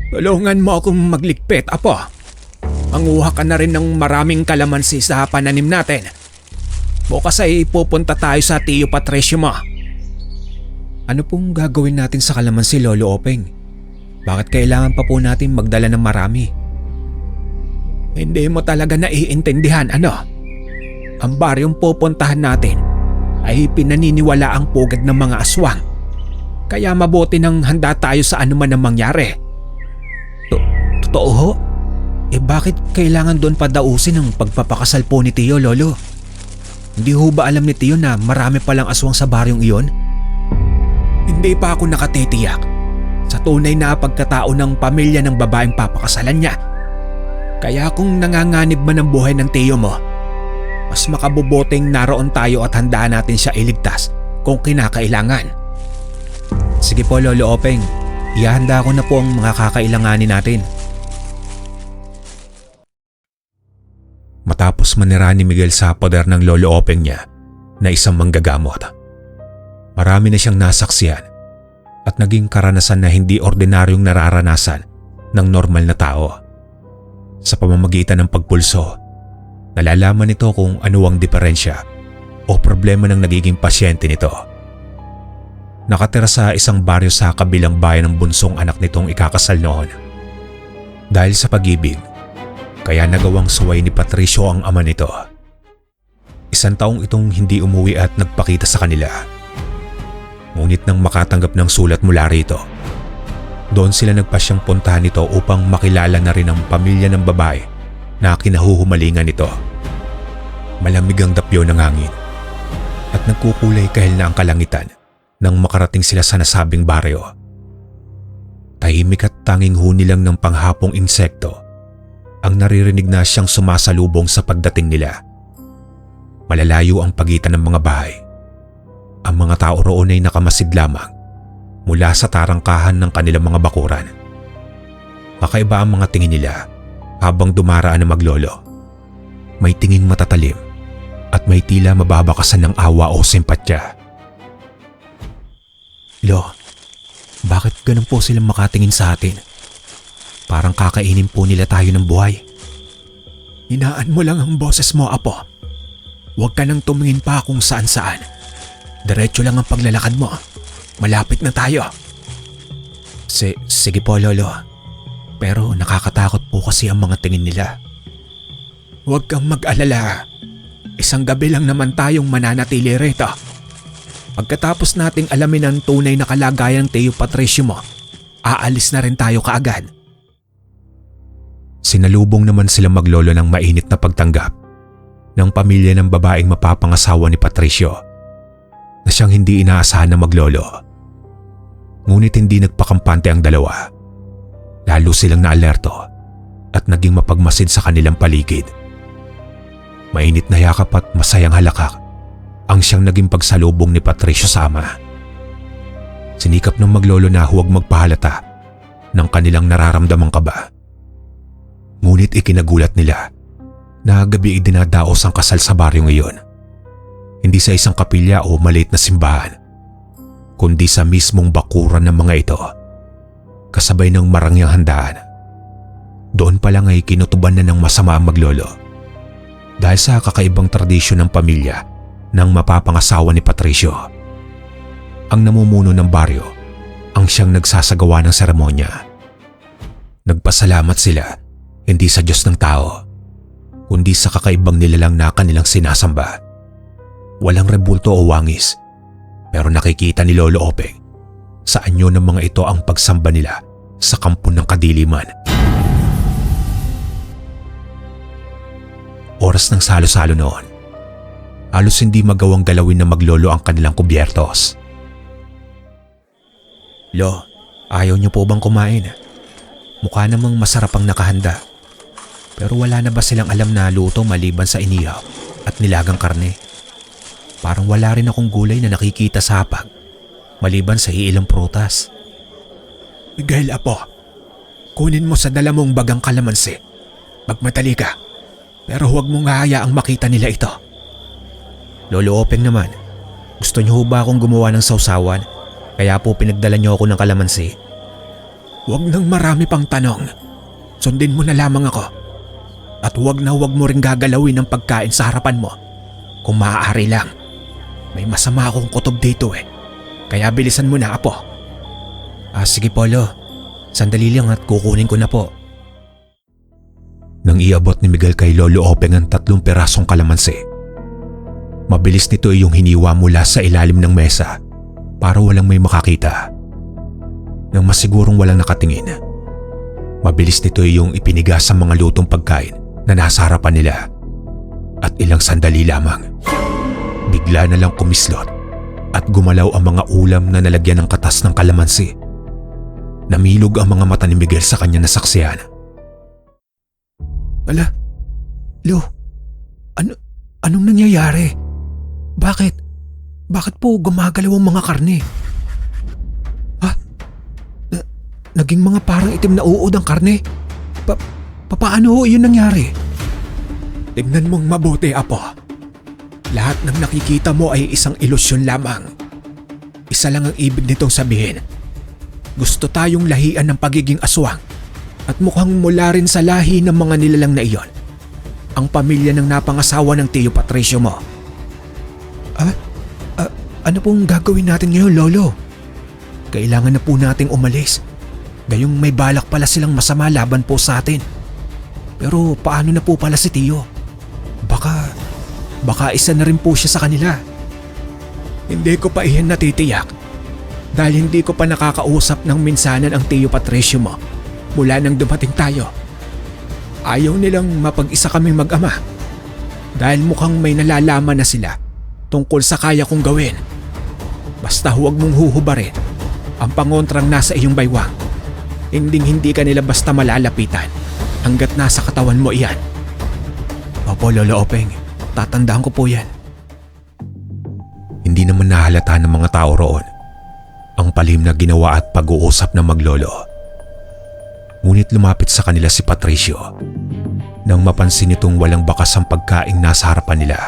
Tulungan mo akong magligpit, Apo. Manguha ka na rin ng maraming kalamansi sa pananim natin. Bukas ay pupunta tayo sa Tio Patricio mo. Ano pong gagawin natin sa kalamansi, Lolo Openg? Bakit kailangan pa po natin magdala ng marami? Hindi mo talaga naiintindihan, ano? Ang baryong pupuntahan natin ay pinaniniwala ang pugad ng mga aswang. Kaya mabuti nang handa tayo sa anuman ang mangyari. Totoo ho? Bakit kailangan doon padausin ang pagpapakasal po ni Tio, Lolo? Hindi ho ba alam ni Tio na marami palang aswang sa baryong iyon? Hindi pa ako nakatitiyak sa tunay na pagkatao ng pamilya ng babaeng papakasalan niya. Kaya kung nanganganib man ang buhay ng Tio mo, mas makabubuting naroon tayo at handaan natin siya iligtas kung kinakailangan. Sige po, Lolo Openg. Ihahanda ko na po ang mga kakailanganin natin. Matapos manira ni Miguel sa poder ng Lolo Openg niya na isang manggagamot, marami na siyang nasaksiyan at naging karanasan na hindi ordinaryong nararanasan ng normal na tao. Sa pamamagitan ng pagpulso, nalalaman nito kung ano ang diferensya o problema ng nagiging pasyente nito. Nakatira sa isang baryo sa kabilang bayan ng bunsong anak nitong ikakasal noon. Dahil sa pag-ibig, kaya nagawang suway ni Patricio ang ama nito. Isang taong itong hindi umuwi at nagpakita sa kanila. Ngunit nang makatanggap ng sulat mula rito, doon sila nagpasyang puntahan nito upang makilala na rin ang pamilya ng babae na kinahuhumalingan nito. Malamig ang dapyo ng hangin at nagkukulay kahil na ang kalangitan nang makarating sila sa nasabing baryo. Tahimik at tanging huni lang ng panghapong insekto ang naririnig na siyang sumasalubong sa pagdating nila. Malalayo ang pagitan ng mga bahay. Ang mga tao roon ay nakamasid lamang mula sa tarangkahan ng kanilang mga bakuran. Kakaiba ang mga tingin nila habang dumaraan ang maglolo. May tinging matatalim at may tila mababakasan ng awa o simpatya. Lo, bakit ganun po silang makatingin sa atin? Parang kakainin po nila tayo ng buhay. Hinaan mo lang ang boses mo, Apo. Huwag ka nang tumingin pa kung saan-saan. Diretso lang ang paglalakad mo. Malapit na tayo. Sige po, Lolo. Pero nakakatakot po kasi ang mga tingin nila. Huwag kang mag-alala. Isang gabi lang naman tayong mananatili rito. Pagkatapos nating alamin ang tunay na kalagayan ng Tio Patricio mo, aalis na rin tayo kaagad. Sinalubong naman silang maglolo ng mainit na pagtanggap ng pamilya ng babaeng mapapangasawa ni Patricio na siyang hindi inaasahan na maglolo. Ngunit hindi nagpakampante ang dalawa. Lalo silang naalerto at naging mapagmasid sa kanilang paligid. Mainit na yakap at masayang halakak ang siyang naging pagsalubong ni Patricio sa ama. Sinikap ng maglolo na huwag magpahalata ng kanilang nararamdamang kaba. Ngunit ikinagulat nila na gabi ay dinadaos ang kasal sa baryo ngayon. Hindi sa isang kapilya o maliit na simbahan, kundi sa mismong bakuran ng mga ito, kasabay ng marangyang handaan. Doon pa lang ay kinutuban na ng masama ang maglolo dahil sa kakaibang tradisyon ng pamilya ng mapapangasawa ni Patricio. Ang namumuno ng baryo ang siyang nagsasagawa ng seremonya. Nagpasalamat sila hindi sa Diyos ng tao, kundi sa kakaibang nilalang na kanilang sinasamba. Walang rebulto o wangis, pero nakikita ni Lolo Openg sa anyo ng mga ito ang pagsamba nila sa kampo ng kadiliman. Oras ng salo-salo noon. Halos hindi magawang galawin na maglolo ang kanilang kubyertos. Lo, ayaw niyo po bang kumain? Mukha namang masarap ang nakahanda. Pero wala na ba silang alam na luto maliban sa inihaw at nilagang karne? Parang wala rin akong gulay na nakikita sa hapag maliban sa iilang prutas. Miguel, Apo, kunin mo sa dala mong bagang kalamansi. Magmadali ka, pero huwag mong hahayaang makita nila ito. Lolo Openg naman, gusto niyo ba akong gumawa ng sausawan? Kaya po pinagdala niyo ako ng kalamansi. Huwag nang marami pang tanong. Sundin mo na lamang ako. At huwag mo ring gagalawin ng pagkain sa harapan mo. Kung maaari lang. May masama akong kutob dito eh. Kaya bilisan mo na, apo. Sige po, Lo. Sandali lang at kukunin ko na po. Nang iabot ni Miguel kay Lolo Openg ang 3 pirasong kalamansi. Mabilis nito yung hiniwa mula sa ilalim ng mesa para walang may makakita. Nang masigurong walang nakatingin, mabilis nito yung ipiniga sa mga lutong pagkain na nasa harapan nila. At ilang sandali lamang, bigla na lang kumislot at gumalaw ang mga ulam na nalagyan ng katas ng kalamansi. Namilog ang mga mata ni Miguel sa kanya nasaksihan. Ala, Lo, anong nangyayari? Bakit po gumagalaw ang mga karne? Ha? Naging mga parang itim na uod ang karne? Paano ho yun nangyari? Tignan mong mabuti, apo. Lahat ng nakikita mo ay isang ilusyon lamang. Isa lang ang ibig nitong sabihin. Gusto tayong lahian ng pagiging aswang. At mukhang mula rin sa lahi ng mga nilalang na iyon. Ang pamilya ng napangasawa ng Tio Patricio mo. Ano pong gagawin natin ngayon, Lolo? Kailangan na po nating umalis. Gayong may balak pala silang masama laban po sa atin. Pero paano na po pala si Tio? Baka isa na rin po siya sa kanila. Hindi ko pa iyan natitiyak. Dahil hindi ko pa nakakausap ng minsanan ang Tio Patricio mo. Mula nang dumating tayo. Ayaw nilang mapag-isa kaming mag-ama. Dahil mukhang may nalalaman na sila tungkol sa kaya kong gawin. Basta huwag mong huhubarin ang pangontrang nasa iyong baywang. Hindi ka nila basta malalapitan hanggat nasa katawan mo iyan. Opo, Lolo Openg. Tatandaan ko po yan. Hindi naman nahalata ng mga tao roon ang palihim na ginawa at pag-uusap ng maglolo. Ngunit lumapit sa kanila si Patricio nang mapansin nitong walang bakas ang pagkaing nasa harapan nila.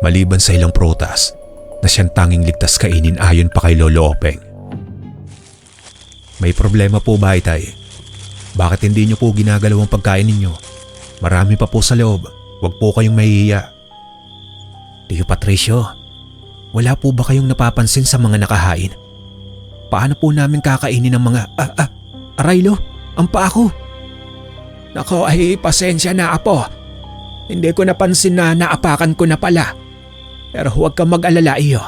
Maliban sa ilang prutas na siyang tanging ligtas kainin ayon pa kay Lolo Openg. May problema po ba, Itay? Bakit hindi niyo po ginagalaw ang pagkain ninyo? Marami pa po sa loob. Huwag po kayong mahihiya. Tio Patricio, wala po ba kayong napapansin sa mga nakahain? Paano po namin kakainin ang mga... Aray, Lo, ang paa ko. Nako ay pasensya na, apo. Hindi ko napansin na naapakan ko na pala. Pero huwag kang mag-alala, iyo.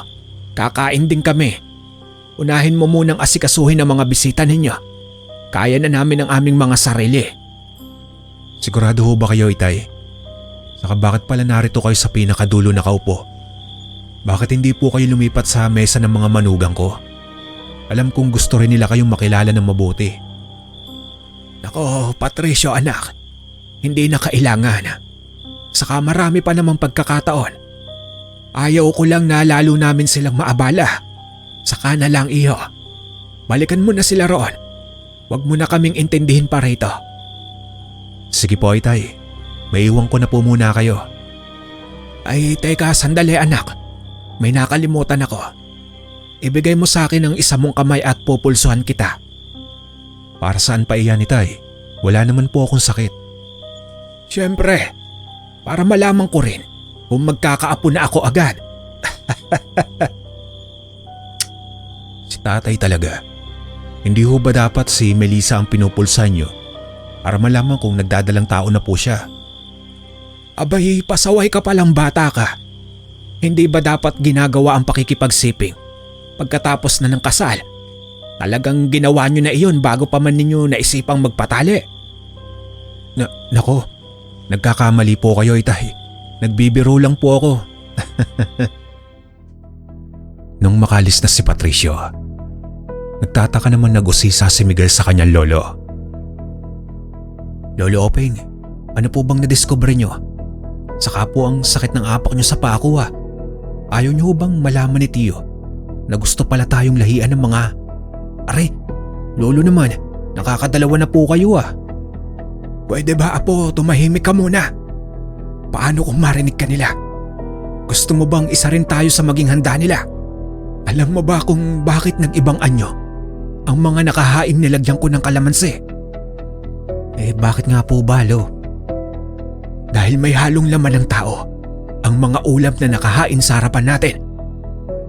Kakain din kami. Unahin mo munang asikasuhin ang mga bisita ninyo. Kaya na namin ang aming mga sarili. Sigurado ho ba kayo, Itay? Saka bakit pala narito kayo sa pinakadulo nakaupo? Bakit hindi po kayo lumipat sa mesa ng mga manugang ko? Alam kong gusto rin nila kayong makilala ng mabuti. Nako, Patricio anak. Hindi na kailangan. Saka marami pa namang pagkakataon. Ayaw ko lang na lalo namin silang maabala. Saka na lang, iyo. Balikan mo na sila roon. Huwag mo na kaming intindihin pa rito. Sige po, Itay. Maiwan ko na po muna kayo. Ay, teka, sandali anak. May nakalimutan ako. Ibigay mo sa akin ang isa mong kamay at pupulsuhan kita. Para saan pa iyan, Itay? Wala naman po akong sakit. Siyempre, para malaman ko rin kung magkakaapo na ako agad. Si tatay talaga. Hindi ho ba dapat si Melissa ang pinupulsan nyo para malaman kung nagdadalang tao na po siya? Abay, pasaway ka palang bata ka. Hindi ba dapat ginagawa ang pakikipagsiping pagkatapos na ng kasal? Talagang ginawa nyo na iyon bago pa man ninyo naisipang magpatali. Nako, nagkakamali po kayo, Itay. Nagbibiro lang po ako. Nung makalis na si Patricio, nagtataka naman nag-usisa si Miguel sa kanyang lolo. Lolo Openg, ano po bang nadiskubre nyo? Saka po ang sakit ng apak nyo sa paa ko. Ayaw nyo bang malaman ni Tio na gusto pala tayong lahian ng mga... Aray, lolo naman, nakakadalawa na po kayo. Pwede ba, apo, tumahimik ka muna? Paano kung marinig ka nila? Gusto mo bang isa rin tayo sa maging handa nila? Alam mo ba kung bakit nag-ibang anyo Ang mga nakahain nilagyan ko ng kalamansi. Bakit nga po ba, Lo? Dahil may halong laman ng tao ang mga ulam na nakahain sa harapan natin.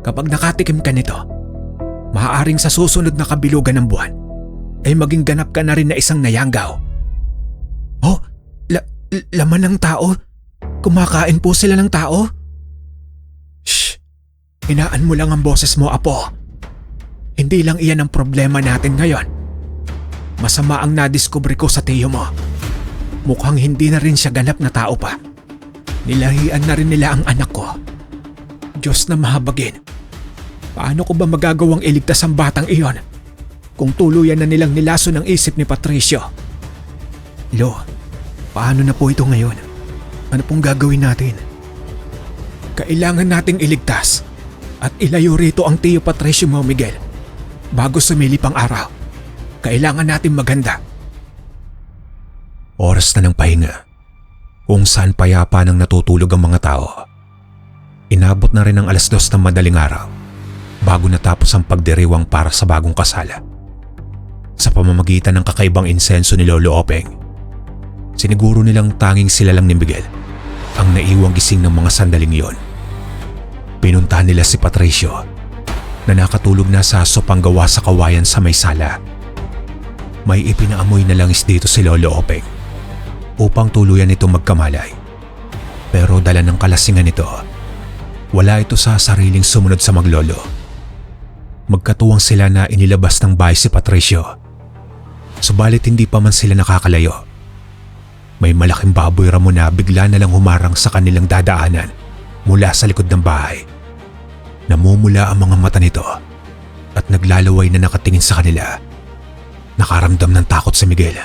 Kapag nakatikim ka nito, maaaring sa susunod na kabilugan ng buwan ay maging ganap ka na rin na isang nayanggaw. Oh, laman ng tao? Kumakain po sila ng tao? Shh! Hinaan mo lang ang boses mo, Apo. Hindi lang iyan ang problema natin ngayon. Masama ang nadiskubre ko sa tiyo mo. Mukhang hindi na rin siya ganap na tao pa. Nilahian na rin nila ang anak ko. Diyos na mahabagin. Paano ko ba magagawang iligtas ang batang iyon kung tuluyan na nilang nilaso ng isip ni Patricio? Lo, paano na po ito ngayon? Ano pong gagawin natin? Kailangan nating iligtas at ilayo rito ang tiyo Patricio mo, Miguel. Bago sumilip ang araw, kailangan natin maganda. Oras na ng pahinga, kung saan payapa nang natutulog ang mga tao. Inabot na rin ang 2:00 ng madaling araw bago natapos ang pagdiriwang para sa bagong kasala. Sa pamamagitan ng kakaibang insenso ni Lolo Openg, siniguro nilang tanging sila lang ni Miguel ang naiwang gising ng mga sandaling iyon. Pinuntahan nila si Patricio na nakatulog na sa sopang gawa sa kawayan sa may sala. May ipinaamoy na langis dito si Lolo Openg upang tuluyan ito magkamalay. Pero dala ng kalasingan nito, wala ito sa sariling sumunod sa maglolo. Magkatuwang sila na inilabas ng bahay si Patricio. Subalit hindi pa man sila nakakalayo. May malaking baboy ramo na bigla na lang humarang sa kanilang dadaanan mula sa likod ng bahay. Namumula ang mga mata nito at naglalaway na nakatingin sa kanila. Nakaramdam ng takot si Miguel.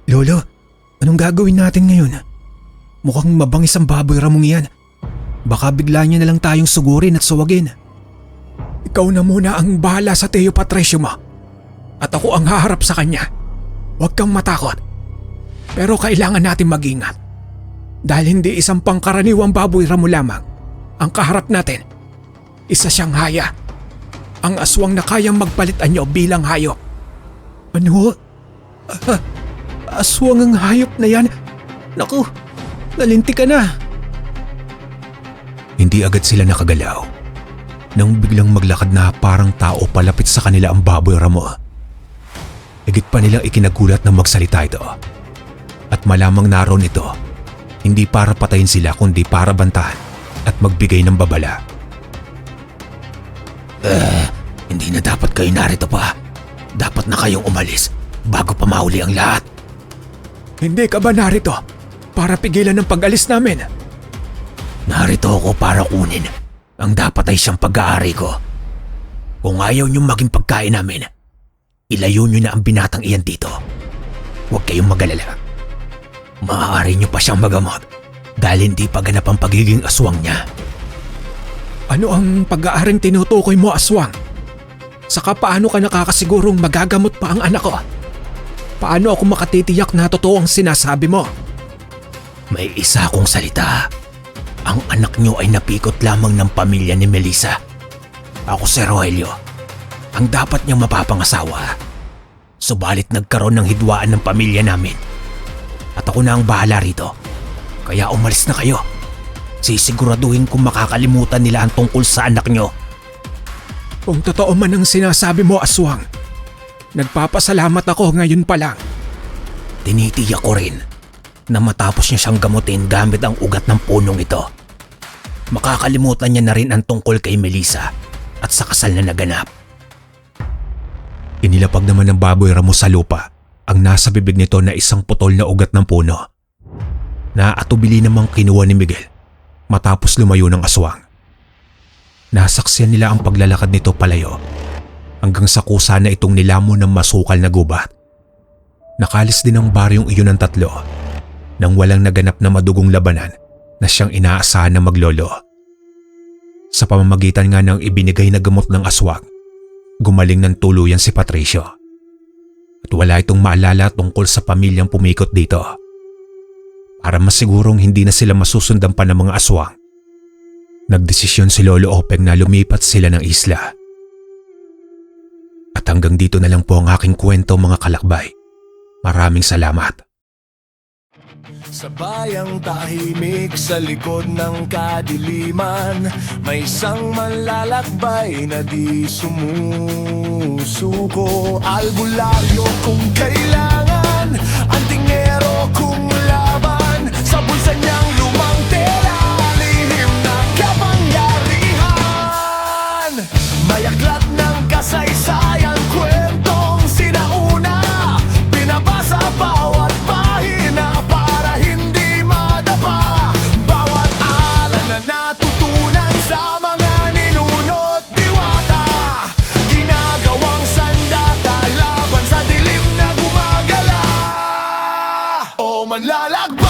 Lolo, anong gagawin natin ngayon? Mukhang mabangis ang baboy ramong iyan. Baka bigla niya na lang tayong sugurin at suwagin. Ikaw na muna ang bahala sa tiyo Patricio mo. At ako ang haharap sa kanya. Huwag kang matakot. Pero kailangan natin mag-ingat. Dahil hindi isang pangkaraniwang baboy ramo lamang ang kaharap natin. Isa siyang haya. Ang aswang na kayang magpalit anyo bilang hayop. Ano? Aswang ang hayop na yan? Naku, nalinti ka na. Hindi agad sila nakagalaw nang biglang maglakad na parang tao palapit sa kanila ang baboy ramo. Higit pa nilang ikinagulat na magsalita ito. At malamang naroon ito, hindi para patayin sila kundi para bantahan at magbigay ng babala. Hindi na dapat kayo narito pa. Dapat na kayong umalis bago pa mahuli ang lahat. Hindi ka ba narito para pigilan ng pag-alis namin? Narito ako para kunin ang dapat ay siyang pag-aari ko. Kung ayaw niyong maging pagkain namin, ilayo niyo na ang binatang iyan dito. Huwag kayong mag-alala. Maaari niyo pa siyang magamot dahil hindi pa ganap ang pagiging aswang niya. Ano ang pag-aaring tinutukoy mo, aswang? Saka paano ka nakakasigurong magagamot pa ang anak ko? Paano ako makatitiyak na totoo ang sinasabi mo? May isa akong salita. Ang anak niyo ay napikot lamang ng pamilya ni Melissa. Ako si Rogelio, ang dapat niyang mapapangasawa. Subalit nagkaroon ng hidwaan ng pamilya namin. At ako na ang bahala rito. Kaya umalis na kayo. Sisiguraduhin kong makakalimutan nila ang tungkol sa anak niyo. Kung totoo man ang sinasabi mo, aswang, nagpapasalamat ako ngayon pa lang. Tinitiyak ko rin na matapos niya siyang gamutin gamit ang ugat ng punong ito, makakalimutan niya na rin ang tungkol kay Melissa at sa kasal na naganap. Inilapag naman ng baboy ramo sa lupa ang nasa bibig nito na isang putol na ugat ng puno. Naatubili namang kinuha ni Miguel matapos lumayo ng aswang. Nasaksiyan nila ang paglalakad nito palayo hanggang sa kusa na itong nilamon ng masukal na gubat. Nakalis din ang baryong iyon ng tatlo nang walang naganap na madugong labanan na siyang inaasahan na maglolo. Sa pamamagitan nga ng ibinigay na gamot ng aswang, gumaling ng tuluyan si Patricio. At wala itong maalala tungkol sa pamilyang pumikot dito. Para masigurong hindi na sila masusundan pa ng mga aswang, nagdesisyon si Lolo Openg na lumipat sila ng isla. Hanggang dito na lang po ang aking kwento mga kalakbay. Maraming salamat. Sa bayang tahimik sa likod ng kadiliman, may isang manlalakbay na di sumusuko. Albularyo kung kailangan, antingero kung laban, sa bulsa niyang lumang tela, lihim na kapangyarihan. May aklat ng kasaysayan, kwentong sinauna, binabasa bawat pahina para hindi madapa. Bawat aral na natutunan sa mga ninuno't diwata, ginagawang sandata laban sa dilim na gumagala. O manlalakbay,